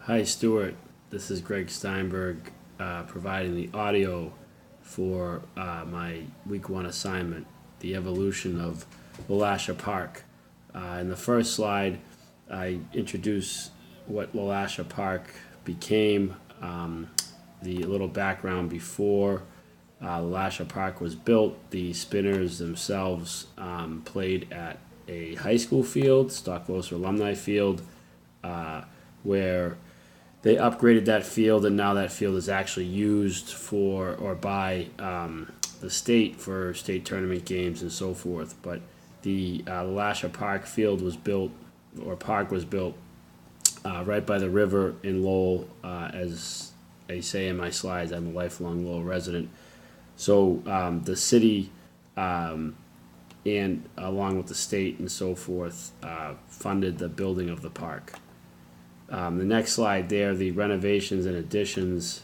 Hi, Stuart. This is Greg Steinberg providing the audio for my week one assignment, the evolution of Walasha Park. In the first slide, I introduce what Walasha Park became, the little background before Walasha Park was built. The Spinners themselves played at a high school field, Stockholster Alumni Field, where they upgraded that field, and now that field is actually used for or by the state for state tournament games and so forth. But the Lasha Park field was built, or park was built, right by the river in Lowell. As I say in my slides, I'm a lifelong Lowell resident. So the city and along with the state and so forth funded the building of the park. The next slide there, the renovations and additions.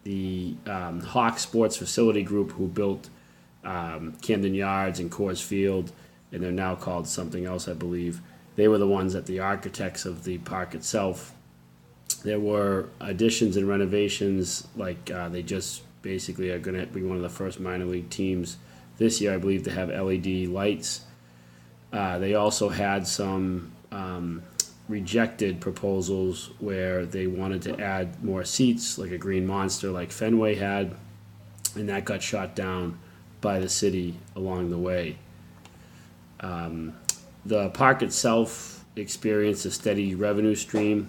The Hawk Sports Facility Group, who built Camden Yards and Coors Field, and they're now called something else, I believe. They were the ones that the architects of the park itself. There were additions and renovations, like they just basically are going to be one of the first minor league teams this year, I believe, to have LED lights. They also had some rejected proposals where they wanted to add more seats, like a Green Monster, like Fenway had, and that got shot down by the city along the way. The park itself experienced a steady revenue stream.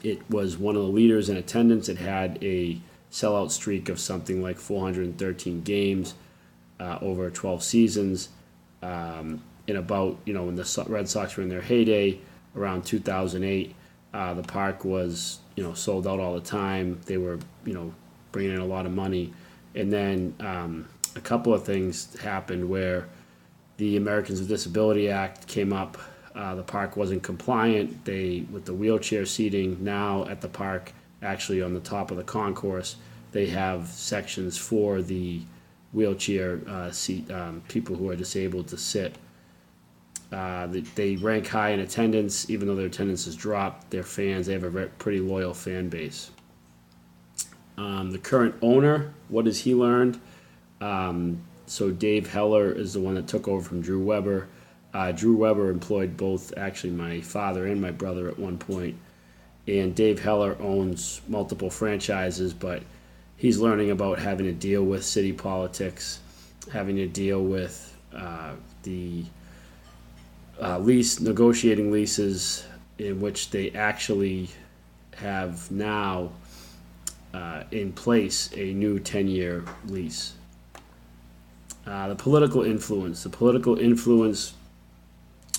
It was one of the leaders in attendance. It had a sellout streak of something like 413 games over 12 seasons. In about, when the Red Sox were in their heyday, around 2008, the park was, sold out all the time. They were, bringing in a lot of money. And then a couple of things happened where the Americans with Disability Act came up. The park wasn't compliant. With the wheelchair seating now at the park, actually on the top of the concourse, they have sections for the wheelchair seat people who are disabled to sit. They rank high in attendance, even though their attendance has dropped. Their fans, they have a pretty loyal fan base. The current owner, what has he learned? So Dave Heller is the one that took over from Drew Weber. Drew Weber employed both, actually, my father and my brother at one point. And Dave Heller owns multiple franchises, but he's learning about having to deal with city politics, having to deal with the negotiating leases, in which they actually have now in place a new 10-year lease. The political influence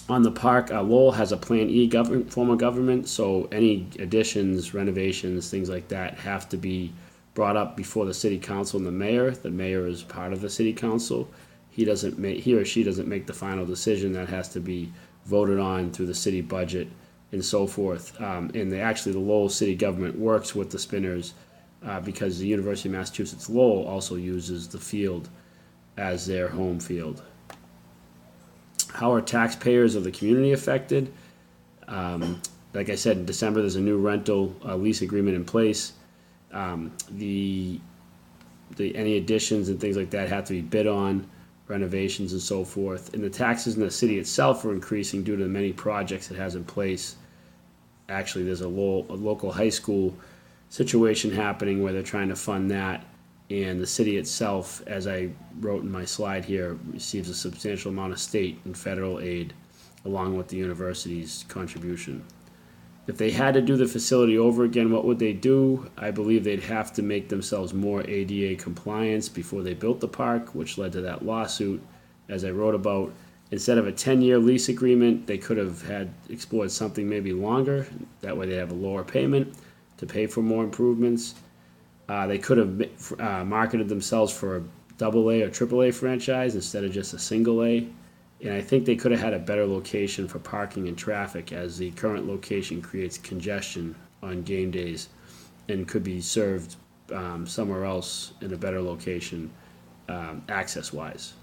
on the park. Lowell has a Plan E form of government, so any additions, renovations, things like that have to be brought up before the city council and the mayor. The mayor is part of the city council. He or she doesn't make the final decision. That has to be voted on through the city budget and so forth. And the Lowell city government works with the Spinners because the University of Massachusetts Lowell also uses the field as their home field. How are taxpayers of the community affected? Like I said, in December there's a new rental lease agreement in place. Any additions and things like that have to be bid on, renovations and so forth. And the taxes in the city itself are increasing due to the many projects it has in place. Actually, there's a local high school situation happening where they're trying to fund that. And the city itself, as I wrote in my slide here, receives a substantial amount of state and federal aid along with the university's contribution. If they had to do the facility over again, what would they do? I believe they'd have to make themselves more ADA compliant before they built the park, which led to that lawsuit, as I wrote about. Instead of a 10-year lease agreement, they could have explored something maybe longer. That way they'd have a lower payment to pay for more improvements. They could have marketed themselves for a AA or AAA franchise instead of just a single A. And I think they could have had a better location for parking and traffic, as the current location creates congestion on game days and could be served somewhere else in a better location access-wise.